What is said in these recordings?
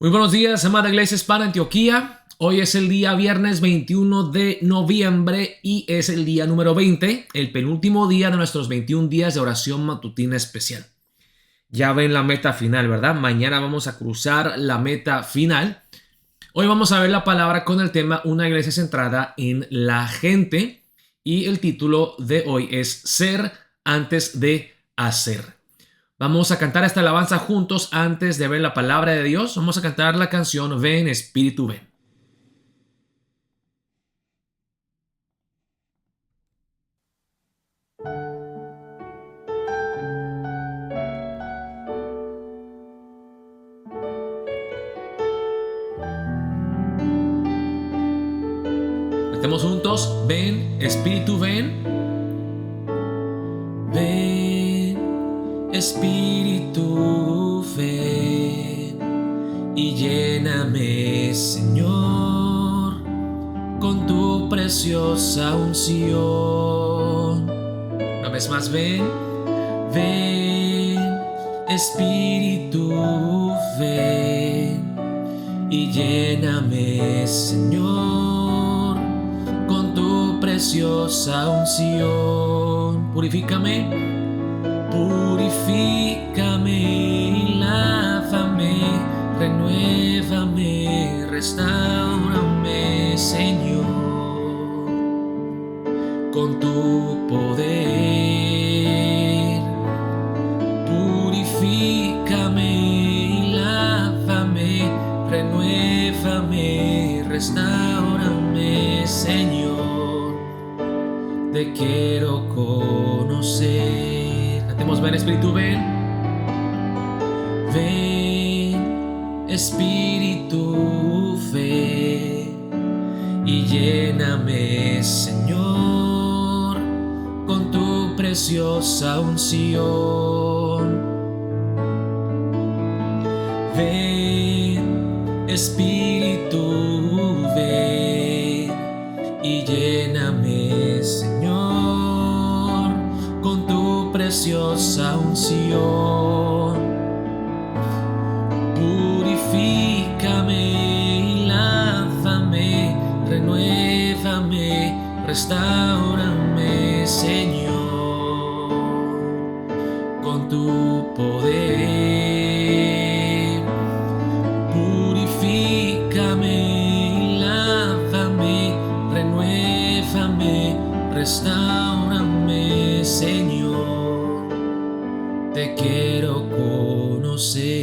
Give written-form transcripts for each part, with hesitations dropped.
Muy buenos días, amada Iglesia Hispana Antioquía. Hoy es el día viernes 21 de noviembre y es el día número 20, el penúltimo día de nuestros 21 días de oración matutina especial. Ya ven la meta final, ¿verdad? Mañana vamos a cruzar la meta final. Hoy vamos a ver la palabra con el tema Una iglesia centrada en la gente y el título de hoy es Ser antes de hacer. Vamos a cantar esta alabanza juntos antes de ver la palabra de Dios. Vamos a cantar la canción Ven Espíritu Ven. Cantemos juntos, ven, Espíritu, ven. Ven, Espíritu, ven y lléname, Señor, con tu preciosa unción. Una vez más, ven, ven, Espíritu, ven y lléname, Señor, con tu preciosa unción. Purifícame, purifícame y lávame, renuévame, restáurame, Señor, con tu poder. Purifícame y lávame, renuévame, restáurame, Señor. Te quiero conocer. Cantemos, ven Espíritu, ven. Ven Espíritu, ven y lléname, Señor, con tu preciosa unción. Ven Espíritu, ven y lléname, Señor, con tu preciosa unción. Purifícame y lávame, renuévame, restáurame, Señor, con tu poder. Purifícame y lávame, renuévame, restáurame, Señor, te quiero conocer.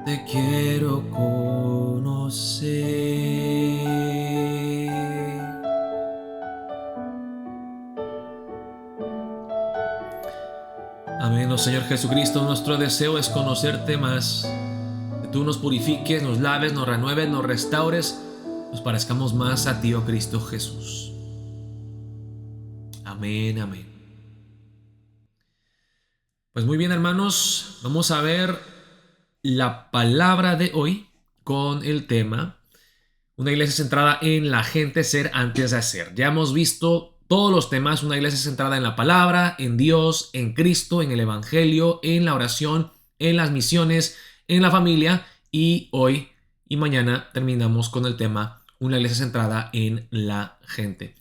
Te quiero conocer. Amén, oh Señor Jesucristo, nuestro deseo es conocerte más. Que tú nos purifiques, nos laves, nos renueves, nos restaures, nos parezcamos más a ti, oh Cristo Jesús. Amén, amén. Pues muy bien, hermanos, vamos a ver la palabra de hoy con el tema Una iglesia centrada en la gente, ser antes de hacer. Ya hemos visto todos los temas, una iglesia centrada en la palabra, en Dios, en Cristo, en el Evangelio, en la oración, en las misiones, en la familia, y hoy y mañana terminamos con el tema una iglesia centrada en la gente.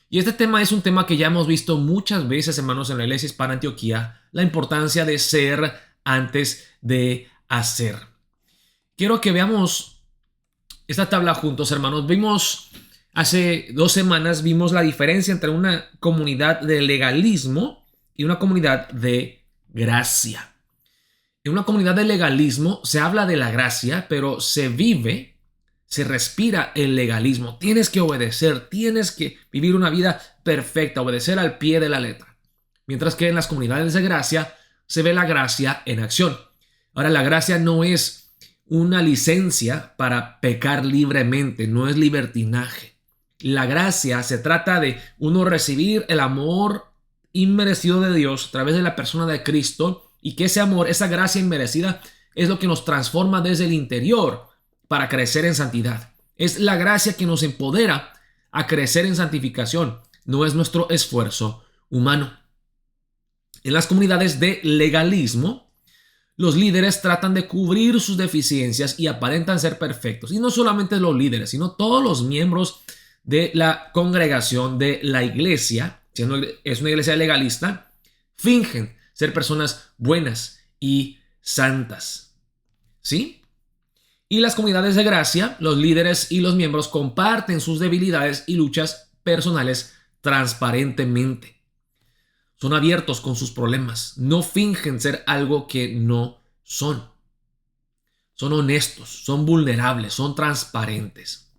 Y este tema es un tema que ya hemos visto muchas veces, hermanos, en la Iglesia Hispana Antioquía, la importancia de ser antes de hacer. Quiero que veamos esta tabla juntos, hermanos. Vimos hace 2 semanas, vimos la diferencia entre una comunidad de legalismo y una comunidad de gracia. En una comunidad de legalismo se habla de la gracia, pero se vive, se respira el legalismo. Tienes que obedecer, tienes que vivir una vida perfecta, obedecer al pie de la letra. Mientras que en las comunidades de gracia se ve la gracia en acción. Ahora, la gracia no es una licencia para pecar libremente, no es libertinaje. La gracia se trata de uno recibir el amor inmerecido de Dios a través de la persona de Cristo, y que ese amor, esa gracia inmerecida, es lo que nos transforma desde el interior para crecer en santidad. Es la gracia que nos empodera a crecer en santificación, no es nuestro esfuerzo humano. En las comunidades de legalismo, los líderes tratan de cubrir sus deficiencias y aparentan ser perfectos. Y no solamente los líderes, sino todos los miembros de la congregación de la iglesia, si es una iglesia legalista, fingen ser personas buenas y santas. ¿Sí? Y las comunidades de gracia, los líderes y los miembros comparten sus debilidades y luchas personales transparentemente. Son abiertos con sus problemas, no fingen ser algo que no son. Son honestos, son vulnerables, son transparentes.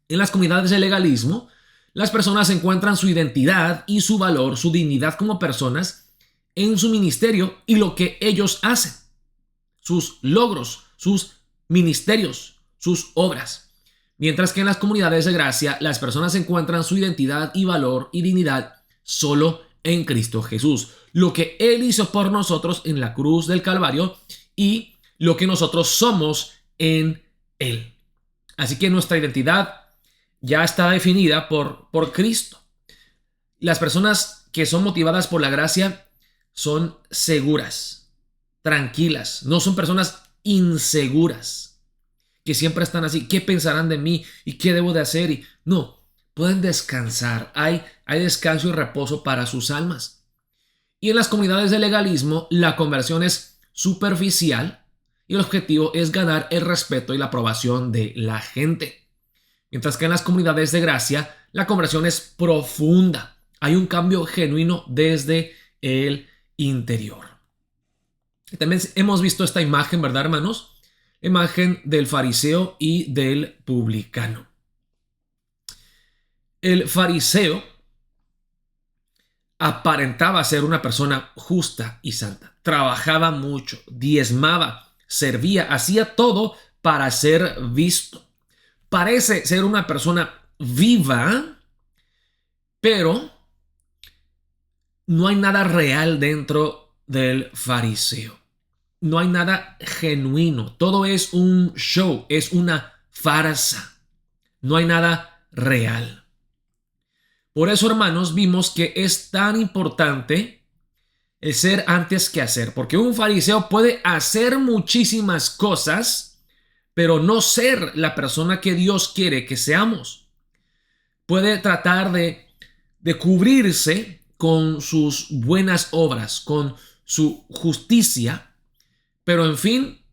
En las comunidades de legalismo, las personas encuentran su identidad y su valor, su dignidad como personas en su ministerio y lo que ellos hacen, sus logros, sus ministerios, sus obras. Mientras que en las comunidades de gracia, las personas encuentran su identidad y valor y dignidad solo en Cristo Jesús, lo que Él hizo por nosotros en la cruz del Calvario y lo que nosotros somos en Él. Así que nuestra identidad ya está definida por Cristo. Las personas que son motivadas por la gracia son seguras, tranquilas, no son personas inseguras, que siempre están así, ¿qué pensarán de mí? ¿Y qué debo de hacer? Y no, pueden descansar, hay descanso y reposo para sus almas. Y en las comunidades de legalismo, la conversión es superficial y el objetivo es ganar el respeto y la aprobación de la gente. Mientras que en las comunidades de gracia, la conversión es profunda. Hay un cambio genuino desde el interior. También hemos visto esta imagen, ¿verdad, hermanos? Imagen del fariseo y del publicano. El fariseo aparentaba ser una persona justa y santa. Trabajaba mucho, diezmaba, servía, hacía todo para ser visto. Parece ser una persona viva, pero no hay nada real dentro del fariseo. No hay nada genuino. Todo es un show, es una farsa. No hay nada real. Por eso, hermanos, vimos que es tan importante el ser antes que hacer, porque un fariseo puede hacer muchísimas cosas, pero no ser la persona que Dios quiere que seamos. Puede tratar de cubrirse con sus buenas obras, con su justicia, pero en fin,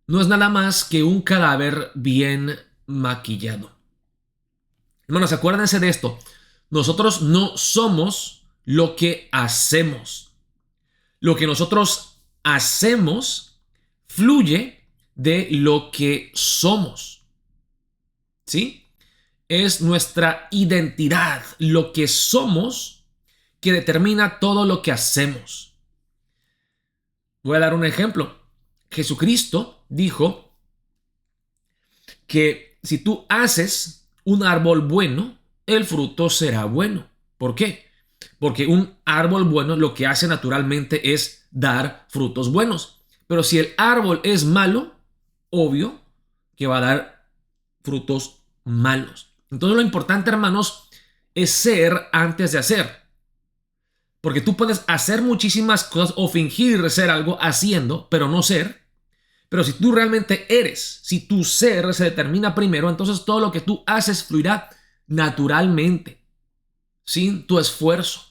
no es nada más que un cadáver bien maquillado. Hermanos, acuérdense de esto. Nosotros no somos lo que hacemos. Lo que nosotros hacemos fluye de lo que somos. ¿Sí? Es nuestra identidad, lo que somos, que determina todo lo que hacemos. Voy a dar un ejemplo. Jesucristo dijo que si tú haces un árbol bueno, el fruto será bueno. ¿Por qué? Porque un árbol bueno lo que hace naturalmente es dar frutos buenos. Pero si el árbol es malo, obvio que va a dar frutos malos. Entonces lo importante, hermanos, es ser antes de hacer. Porque tú puedes hacer muchísimas cosas o fingir ser algo haciendo, pero no ser. Pero si tú realmente eres, si tu ser se determina primero, entonces todo lo que tú haces fluirá naturalmente, sin tu esfuerzo.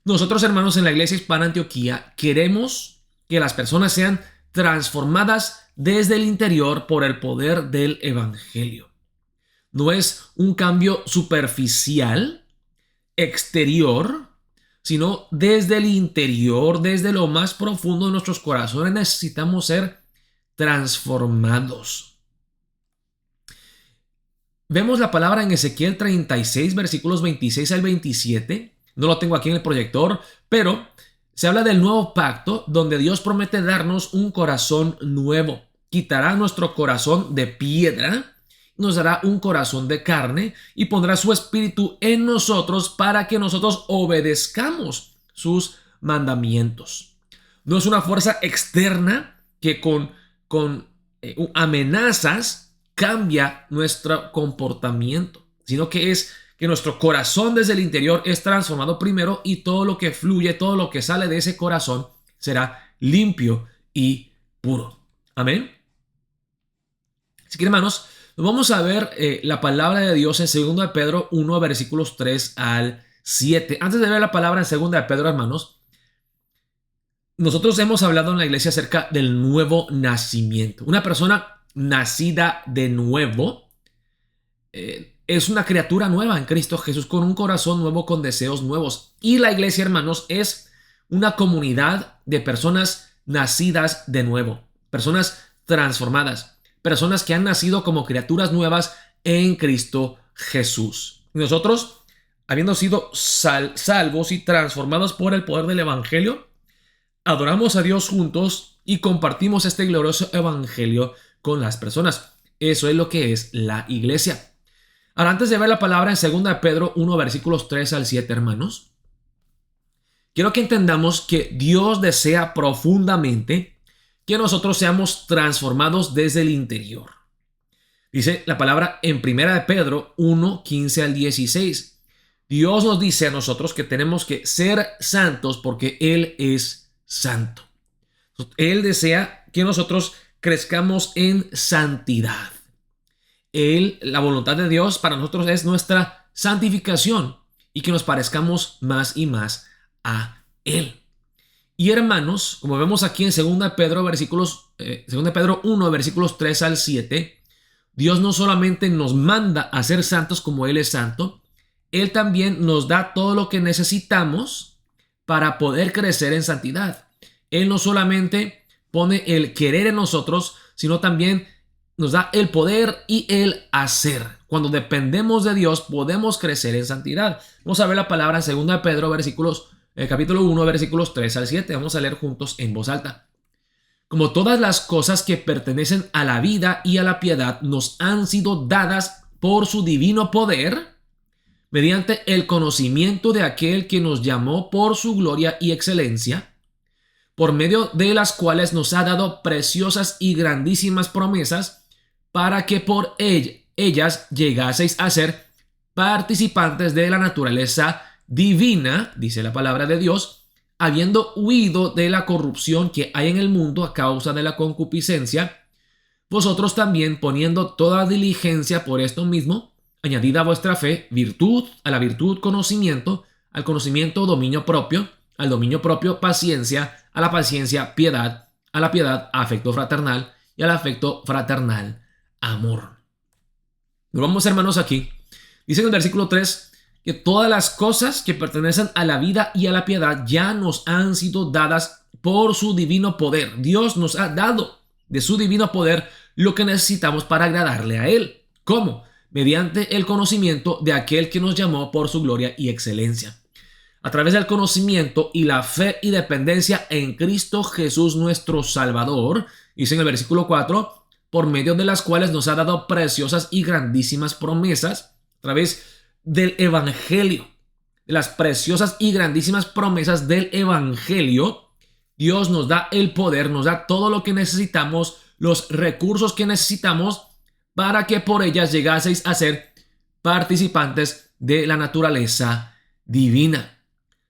Nosotros, hermanos, en la Iglesia Hispana Antioquía, queremos que las personas sean transformadas desde el interior por el poder del Evangelio. No es un cambio superficial, exterior, sino desde el interior, desde lo más profundo de nuestros corazones necesitamos ser transformados. Vemos la palabra en Ezequiel 36, versículos 26 al 27. No lo tengo aquí en el proyector, pero Se habla del nuevo pacto donde Dios promete darnos un corazón nuevo. Quitará nuestro corazón de piedra, nos dará un corazón de carne y pondrá su espíritu en nosotros para que nosotros obedezcamos sus mandamientos. No es una fuerza externa que con amenazas cambia nuestro comportamiento, sino que es que nuestro corazón desde el interior es transformado primero y todo lo que fluye, todo lo que sale de ese corazón será limpio y puro. Amén. Así que, hermanos, vamos a ver la palabra de Dios en 2 de Pedro 1, versículos 3 al 7. Antes de ver la palabra en 2 de Pedro, hermanos, nosotros hemos hablado en la iglesia acerca del nuevo nacimiento. Una persona nacida de nuevo es una criatura nueva en Cristo Jesús, con un corazón nuevo, con deseos nuevos. Y la iglesia, hermanos, es una comunidad de personas nacidas de nuevo, personas transformadas, personas que han nacido como criaturas nuevas en Cristo Jesús. Nosotros, habiendo sido salvos y transformados por el poder del evangelio, adoramos a Dios juntos y compartimos este glorioso evangelio con las personas. Eso es lo que es la iglesia. Ahora, antes de ver la palabra en 2 de Pedro 1, versículos 3 al 7, hermanos, quiero que entendamos que Dios desea profundamente que nosotros seamos transformados desde el interior. Dice la palabra en 1 de Pedro 1, 15 al 16. Dios nos dice a nosotros que tenemos que ser santos porque Él es santo. Él desea que nosotros crezcamos en santidad. La voluntad de Dios para nosotros es nuestra santificación y que nos parezcamos más y más a Él. Y hermanos, como vemos aquí en 2 de Pedro, 2 de Pedro 1, versículos 3 al 7, Dios no solamente nos manda a ser santos como Él es santo, Él también nos da todo lo que necesitamos para poder crecer en santidad. Él no solamente pone el querer en nosotros, sino también nos da el poder y el hacer. Cuando dependemos de Dios, podemos crecer en santidad. Vamos a ver la palabra en 2 de Pedro, capítulo 1, versículos 3 al 7. Vamos a leer juntos en voz alta. Como todas las cosas que pertenecen a la vida y a la piedad nos han sido dadas por su divino poder, mediante el conocimiento de aquel que nos llamó por su gloria y excelencia, por medio de las cuales nos ha dado preciosas y grandísimas promesas, para que por ellas llegaseis a ser participantes de la naturaleza divina, dice la palabra de Dios, habiendo huido de la corrupción que hay en el mundo a causa de la concupiscencia, vosotros también poniendo toda diligencia por esto mismo, añadid a vuestra fe virtud, a la virtud conocimiento, al conocimiento dominio propio, al dominio propio paciencia, a la paciencia piedad, a la piedad afecto fraternal y al afecto fraternal amor. Nos vamos, hermanos, aquí. Dice en el versículo 3 que todas las cosas que pertenecen a la vida y a la piedad ya nos han sido dadas por su divino poder. Dios nos ha dado de su divino poder lo que necesitamos para agradarle a Él. ¿Cómo? Mediante el conocimiento de aquel que nos llamó por su gloria y excelencia. A través del conocimiento y la fe y dependencia en Cristo Jesús nuestro Salvador, dice en el versículo 4, por medio de las cuales nos ha dado preciosas y grandísimas promesas, a través del evangelio, de las preciosas y grandísimas promesas del evangelio, Dios nos da el poder, nos da todo lo que necesitamos, los recursos que necesitamos para que por ellas llegaseis a ser participantes de la naturaleza divina.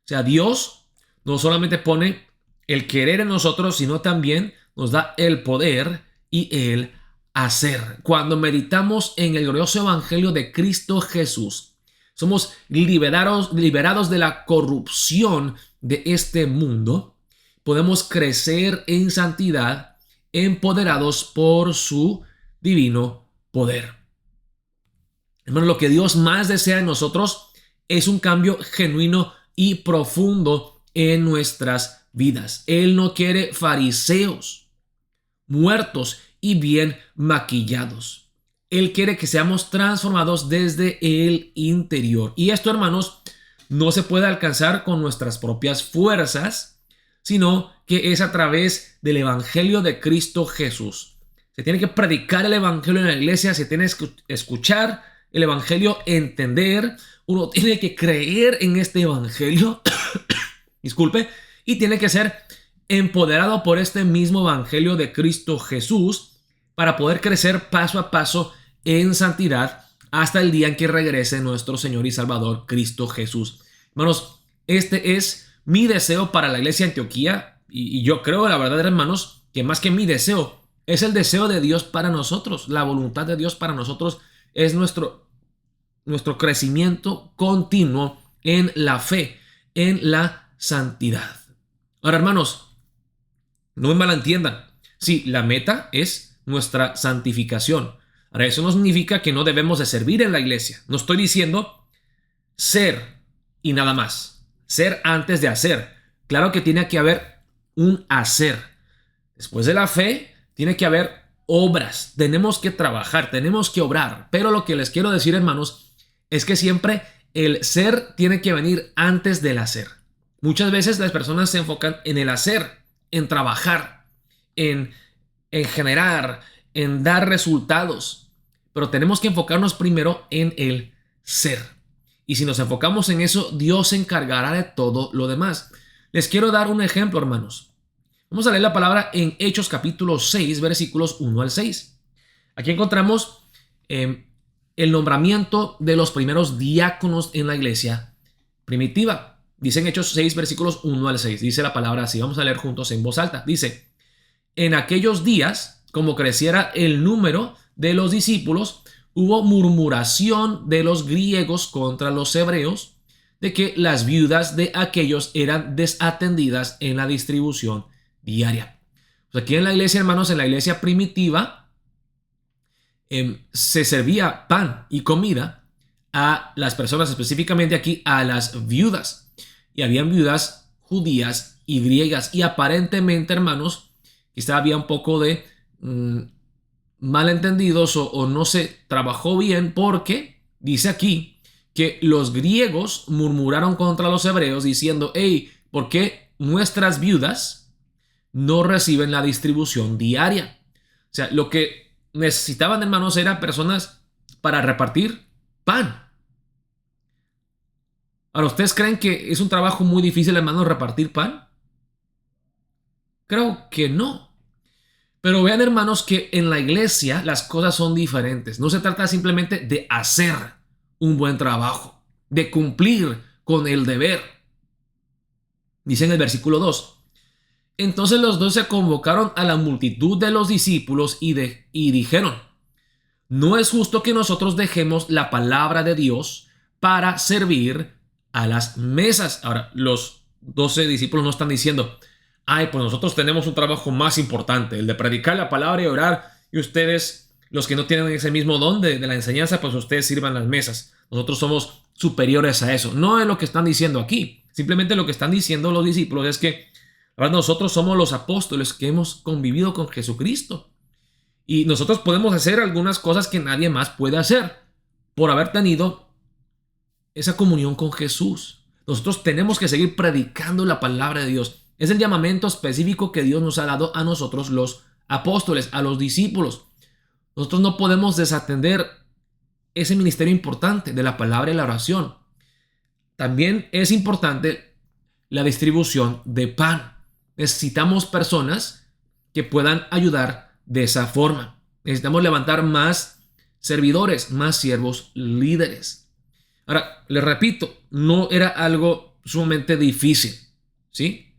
O sea, Dios no solamente pone el querer en nosotros, sino también nos da el poder y el hacer. Cuando meditamos en el glorioso evangelio de Cristo Jesús, somos liberados de la corrupción de este mundo. Podemos crecer en santidad, empoderados por su divino poder. Hermano, lo que Dios más desea en nosotros es un cambio genuino y profundo en nuestras vidas. Él no quiere fariseos muertos y bien maquillados. Él quiere que seamos transformados desde el interior. Y esto, hermanos, no se puede alcanzar con nuestras propias fuerzas, sino que es a través del Evangelio de Cristo Jesús. Se tiene que predicar el Evangelio en la iglesia, se tiene que escuchar el Evangelio, entender, uno tiene que creer en este Evangelio, disculpe, y tiene que ser empoderado por este mismo Evangelio de Cristo Jesús para poder crecer paso a paso en santidad hasta el día en que regrese nuestro Señor y Salvador Cristo Jesús. Hermanos, este es mi deseo para la iglesia de Antioquía y yo creo, la verdad, hermanos, que más que mi deseo, es el deseo de Dios para nosotros. La voluntad de Dios para nosotros es nuestro crecimiento continuo en la fe, en la santidad. Ahora, hermanos, no me malentiendan. Sí, la meta es nuestra santificación. Ahora, eso no significa que no debemos de servir en la iglesia. No estoy diciendo ser y nada más. Ser antes de hacer. Claro que tiene que haber un hacer. Después de la fe, tiene que haber obras. Tenemos que trabajar, tenemos que obrar. Pero lo que les quiero decir, hermanos, es que siempre el ser tiene que venir antes del hacer. Muchas veces las personas se enfocan en el hacer, en trabajar, en generar, en dar resultados. Pero tenemos que enfocarnos primero en el ser. Y si nos enfocamos en eso, Dios se encargará de todo lo demás. Les quiero dar un ejemplo, hermanos. Vamos a leer la palabra en Hechos capítulo 6, versículos 1 al 6. Aquí encontramos el nombramiento de los primeros diáconos en la iglesia primitiva. Dice en Hechos 6, versículos 1 al 6. Dice la palabra así. Vamos a leer juntos en voz alta. Dice: en aquellos días, como creciera el número de los discípulos, hubo murmuración de los griegos contra los hebreos, de que las viudas de aquellos eran desatendidas en la distribución diaria. Pues aquí en la iglesia, hermanos, en la iglesia primitiva, se servía pan y comida a las personas, específicamente aquí a las viudas. Y habían viudas judías y griegas. Y aparentemente, hermanos, quizá había un poco de malentendidos o no se trabajó bien, porque dice aquí que los griegos murmuraron contra los hebreos diciendo: hey, ¿por qué nuestras viudas no reciben la distribución diaria? O sea, lo que necesitaban, hermanos, eran personas para repartir pan. Ahora, ¿ustedes creen que es un trabajo muy difícil, hermanos, repartir pan? Creo que no. Pero vean, hermanos, que en la iglesia las cosas son diferentes. No se trata simplemente de hacer un buen trabajo, de cumplir con el deber. Dice en el versículo 2: entonces los 12 convocaron a la multitud de los discípulos y dijeron: no es justo que nosotros dejemos la palabra de Dios para servir a las mesas. Ahora, los 12 discípulos no están diciendo: ay, pues nosotros tenemos un trabajo más importante, el de predicar la palabra y orar, y ustedes, los que no tienen ese mismo don de la enseñanza, pues ustedes sirvan las mesas. Nosotros somos superiores a eso. No es lo que están diciendo aquí. Simplemente lo que están diciendo los discípulos es que ahora nosotros somos los apóstoles que hemos convivido con Jesucristo. Y nosotros podemos hacer algunas cosas que nadie más puede hacer por haber tenido esa comunión con Jesús. Nosotros tenemos que seguir predicando la palabra de Dios. Es el llamamiento específico que Dios nos ha dado a nosotros los apóstoles, a los discípulos. Nosotros no podemos desatender ese ministerio importante de la palabra y la oración. También es importante la distribución de pan. Necesitamos personas que puedan ayudar de esa forma. Necesitamos levantar más servidores, más siervos líderes. Ahora, les repito, no era algo sumamente difícil, ¿sí?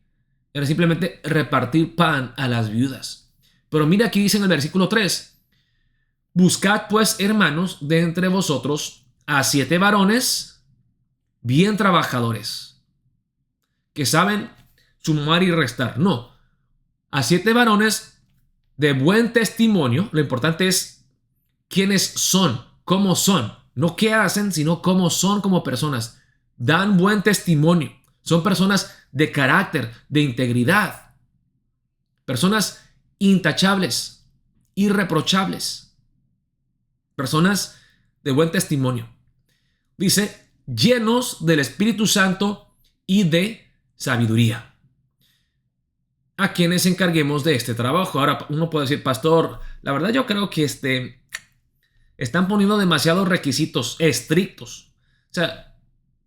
Era simplemente repartir pan a las viudas. Pero mira, aquí dice en el versículo 3: buscad pues, hermanos, de entre vosotros a 7 varones bien trabajadores, que saben sumar y restar. No, a 7 varones de buen testimonio. Lo importante es quiénes son, cómo son, no qué hacen, sino cómo son como personas. Dan buen testimonio. Son personas de carácter, de integridad. Personas intachables, irreprochables. Personas de buen testimonio. Dice, llenos del Espíritu Santo y de sabiduría. a quienes encarguemos de este trabajo. Ahora, uno puede decir, pastor, la verdad yo creo que están poniendo demasiados requisitos estrictos. O sea,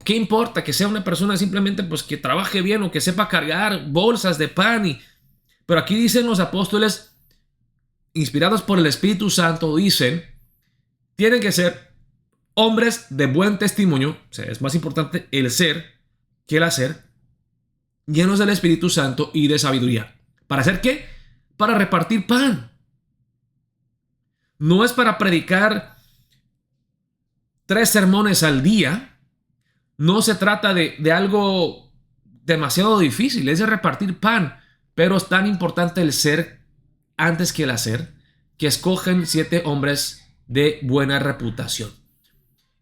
¿qué importa que sea una persona simplemente pues que trabaje bien o que sepa cargar bolsas de pan? Pero aquí dicen los apóstoles, inspirados por el Espíritu Santo, dicen, tienen que ser hombres de buen testimonio. O sea, es más importante el ser que el hacer, llenos del Espíritu Santo y de sabiduría. ¿Para hacer qué? Para repartir pan. No es para predicar 3 sermones al día. No se trata de algo demasiado difícil, es de repartir pan. Pero es tan importante el ser antes que el hacer, que escogen 7 hombres de buena reputación.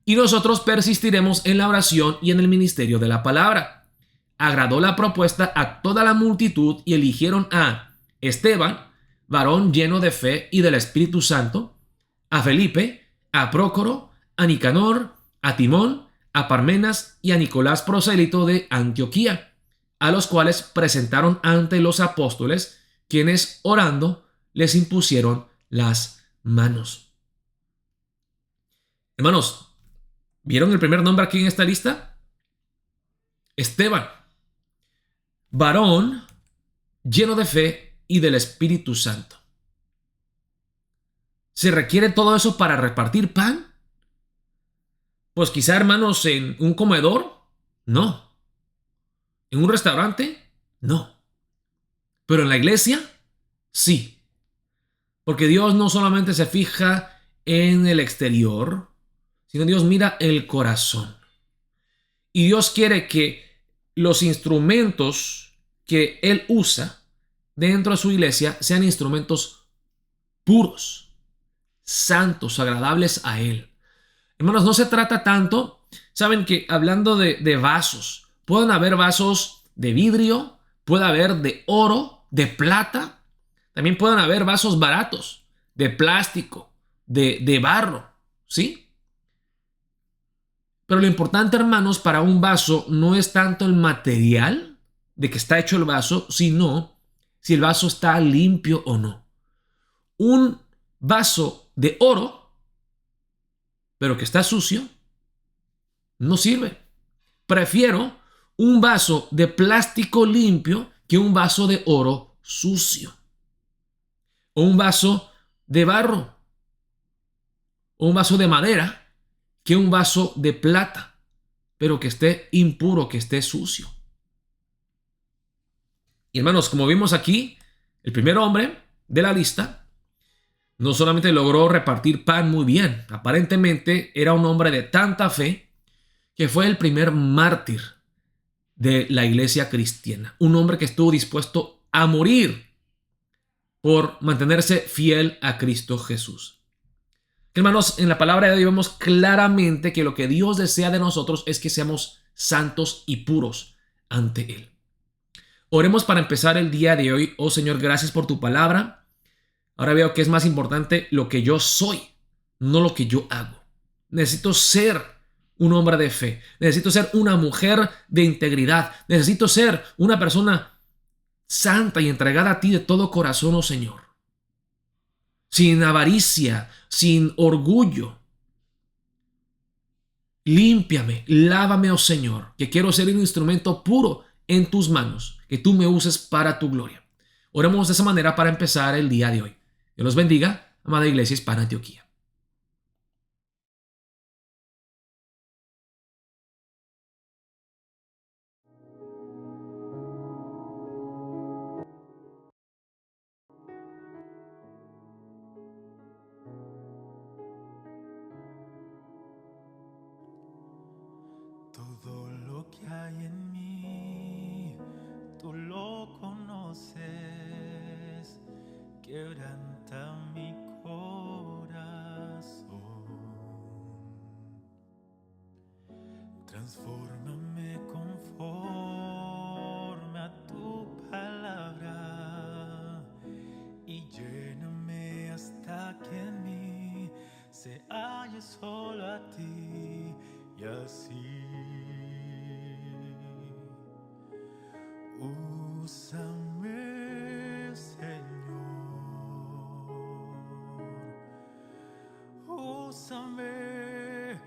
Y nosotros persistiremos en la oración y en el ministerio de la palabra. Agradó la propuesta a toda la multitud y eligieron a Esteban, varón lleno de fe y del Espíritu Santo, a Felipe, a Prócoro, a Nicanor, a Timón, a Parmenas y a Nicolás prosélito de Antioquía, a los cuales presentaron ante los apóstoles, quienes orando les impusieron las manos. Hermanos, ¿vieron el primer nombre aquí en esta lista? Esteban, varón lleno de fe y del Espíritu Santo. ¿Se requiere todo eso para repartir pan? Pues quizá, hermanos, en un comedor, no. En un restaurante, no. Pero en la iglesia, sí. Porque Dios no solamente se fija en el exterior, sino Dios mira el corazón. Y Dios quiere que los instrumentos que Él usa dentro de su iglesia sean instrumentos puros, santos, agradables a Él. Hermanos, no se trata tanto, saben que hablando de vasos, pueden haber vasos de vidrio, puede haber de oro, de plata, también pueden haber vasos baratos, de plástico, de barro, ¿sí? Pero lo importante, hermanos, para un vaso no es tanto el material de que está hecho el vaso, sino si el vaso está limpio o no. Un vaso de oro, pero que está sucio, no sirve. Prefiero un vaso de plástico limpio que un vaso de oro sucio. O un vaso de barro. O un vaso de madera que un vaso de plata, pero que esté impuro, que esté sucio. Y hermanos, como vimos aquí, el primer hombre de la lista no solamente logró repartir pan muy bien, aparentemente era un hombre de tanta fe que fue el primer mártir de la iglesia cristiana. Un hombre que estuvo dispuesto a morir por mantenerse fiel a Cristo Jesús. Hermanos, en la palabra de Dios vemos claramente que lo que Dios desea de nosotros es que seamos santos y puros ante Él. Oremos para empezar el día de hoy. Oh Señor, gracias por tu palabra. Ahora veo que es más importante lo que yo soy, no lo que yo hago. Necesito ser un hombre de fe. Necesito ser una mujer de integridad. Necesito ser una persona santa y entregada a ti de todo corazón, oh Señor. Sin avaricia, sin orgullo. Límpiame, lávame, oh Señor, que quiero ser un instrumento puro en tus manos, que tú me uses para tu gloria. Oremos de esa manera para empezar el día de hoy. Dios los bendiga, amada Iglesia Hispana Antioquía. Todo lo que hay en mí, tú lo conoces, quebranta mi corazón, transfórmame conforme a tu palabra y lléname hasta que en mí se halle solo a ti. Y así úsame úsame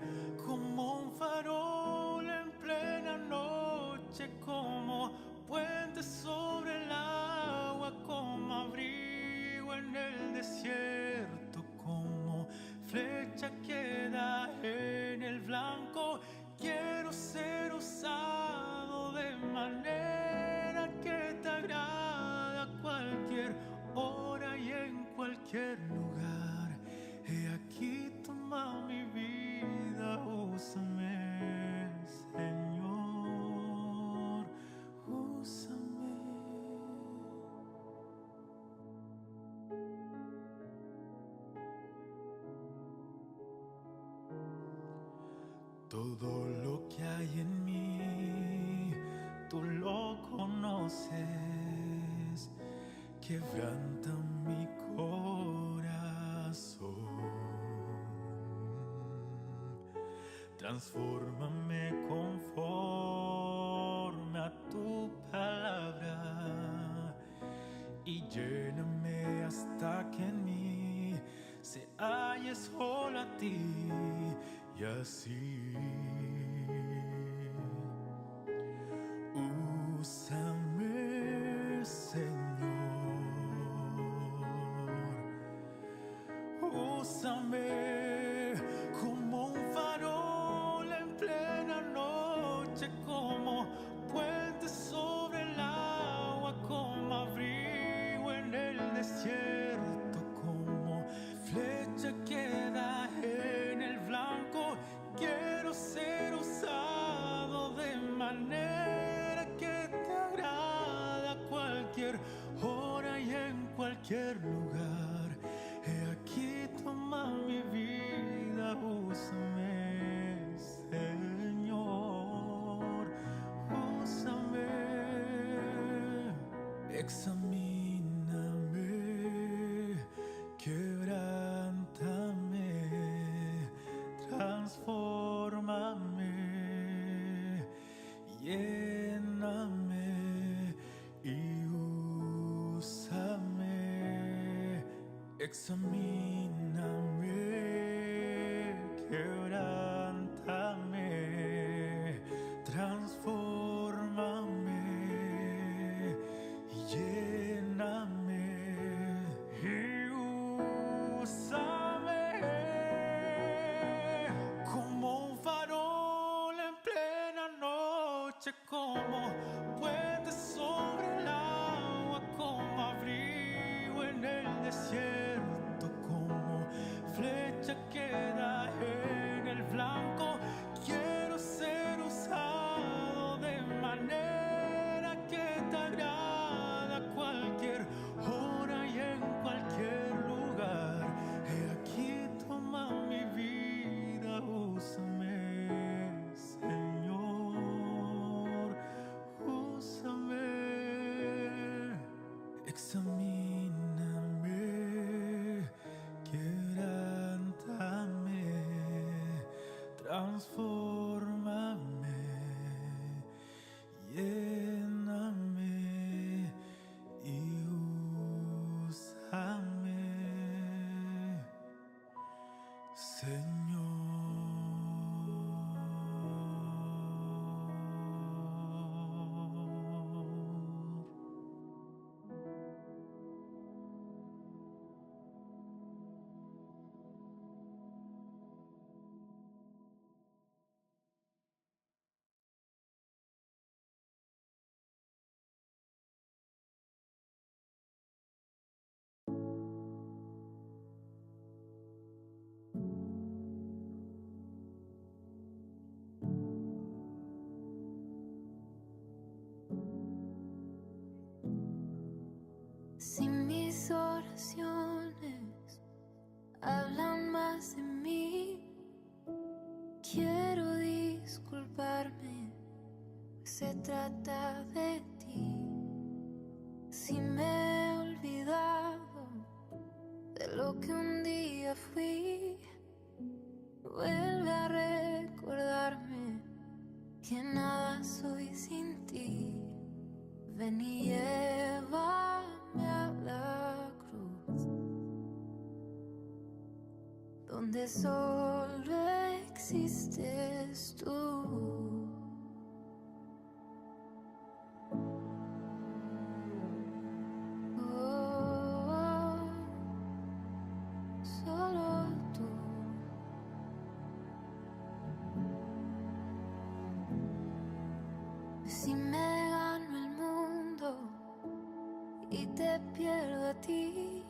como un farol en plena noche, como puente sobre el agua, como abrigo en el desierto, como flecha que da en el blanco. Quiero ser usado de manera que te agrada a cualquier hora y en cualquier lugar. He aquí, toma mi vida, úsame, Señor, úsame. Todo lo que hay en mí, tú lo conoces. Quebranta mi corazón. Transfórmame conforme a tu palabra y lléname hasta que en mí se halle solo a ti. Y así úsame, Señor, úsame como un farol en plena noche, como puente sobre el agua, como abrigo en el desierto, como flecha que da en el blanco. Quiero ser usado de manera que te agrada a cualquier hora y en cualquier lugar. He aquí, toma mi vida, úsame, Señor, úsame. Examíname, quebrántame, transfórmame, lléname y úsame. Examíname, quebrántame, transfórmame, lléname y úsame como un farol en plena noche, como puente sobre el agua, como abrigo en el desierto, como flecha que da en el blanco. Quiero ser usado de manera que te agrada a cualquier hora y en cualquier lugar. He aquí, toma mi vida, úsame, Señor, úsame. Examíname, quebrántame, transfórmame, lléname y úsame, Señor. Si mis oraciones hablan más de mí, quiero disculparme, pues se trata de ti. Si me he olvidado de lo que un día fui, vuelve a recordarme que nada soy sin ti. Ven y llévame a la cruz, donde solo existes tú. Solo tú. Si me gano el mundo y te pierdo a ti,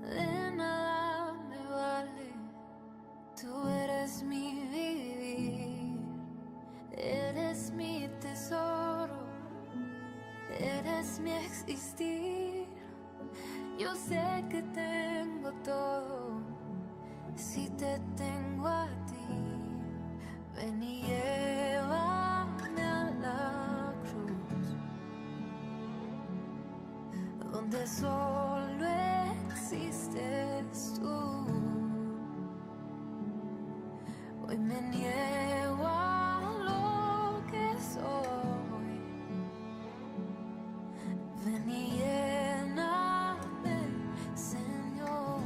de nada me vale. Tú eres mi vivir, eres mi tesoro, eres mi existir. Yo sé que tengo todo si te tengo a ti. Ven y llévame a la cruz, donde solo existes tú. Hoy me niego a lo que soy. Ven y lléname, Señor.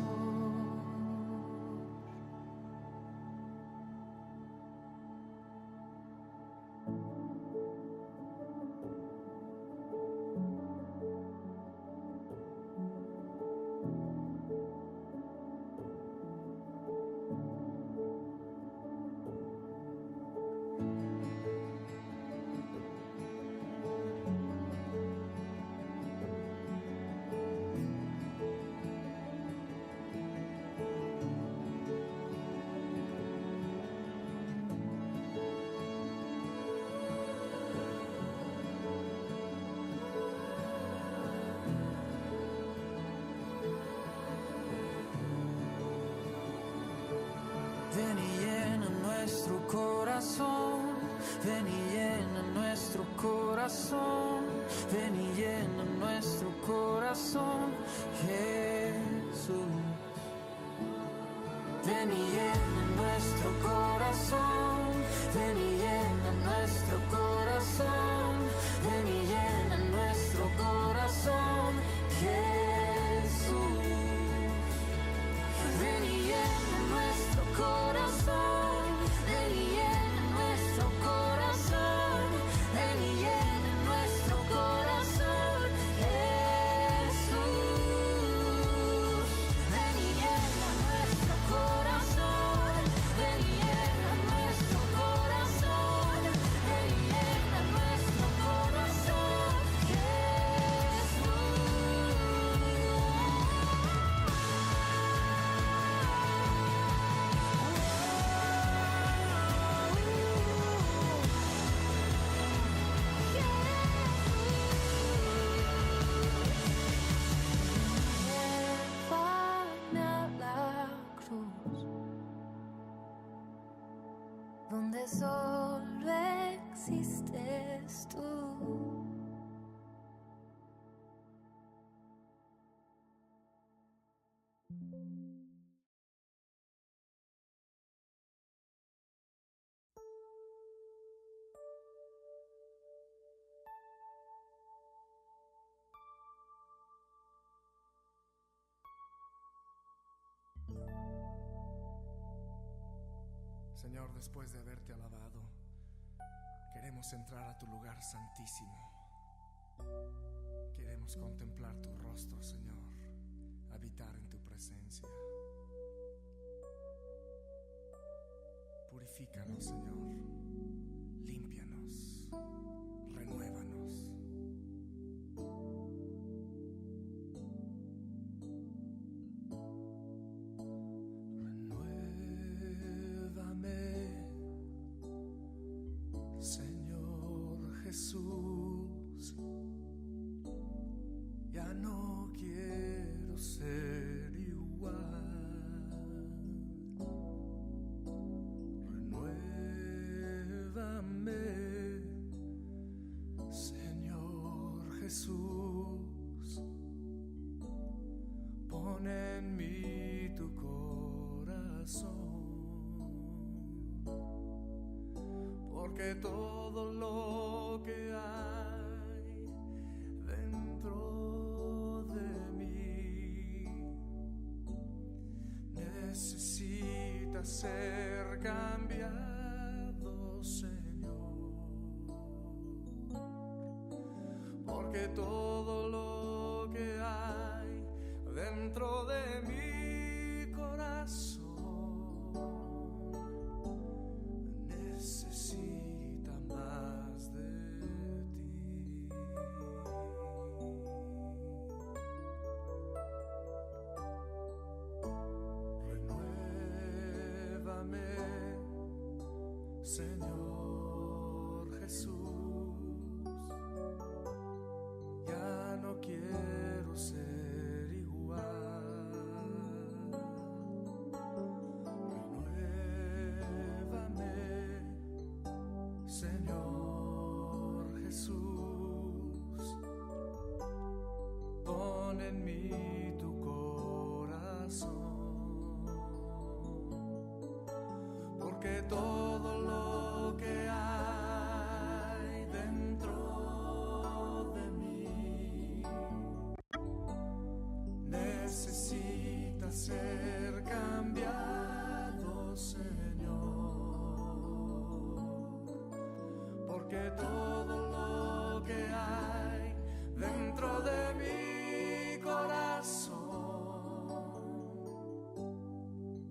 Ven y llena nuestro corazón, ven y llena nuestro corazón, ven y llena nuestro corazón, Jesús. Ven y llena nuestro corazón, ven y llena nuestro corazón, ven y llena nuestro corazón, Jesús. Ven y llena nuestro corazón, ven y llena nuestro corazón, ven y llena nuestro corazón, Jesús. Ven y llena nuestro corazón, ven y llena nuestro corazón, ven y llena nuestro corazón, Jesús. Llévame a la cruz, donde solo existes tú. Señor, después de haberte alabado, queremos entrar a tu lugar santísimo. Queremos contemplar tu rostro, Señor, habitar en tu presencia. Purifícanos, Señor, límpianos, renuévanos. Renuévame, Señor Jesús. Ya no quiero ser igual. Renuévame, Señor Jesús. Pon en mí tu corazón, porque todo lo que hay dentro de mí necesita necesita ser cambiado, Señor, porque todo lo que hay dentro de mi corazón necesita más de ti. Renuévame, Señor Jesús, ya no quiero ser igual. Renuévame, Señor Jesús, pon en mí tu corazón, porque todo lo que hay dentro de mí necesita ser cambiado, Señor, porque todo lo que hay dentro de mi corazón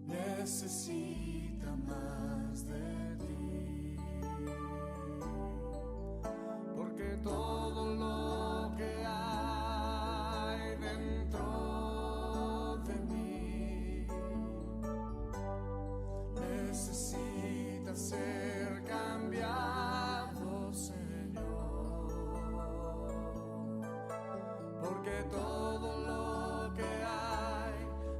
necesita más de ti, porque todo lo que hay dentro de mí necesita ser cambiado, Señor, porque todo lo que hay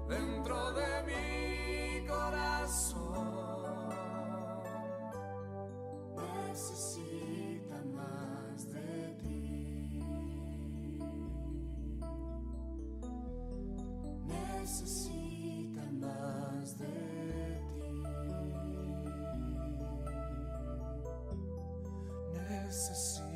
dentro de mi corazón necesita más de ti, necesita más de ti, necesita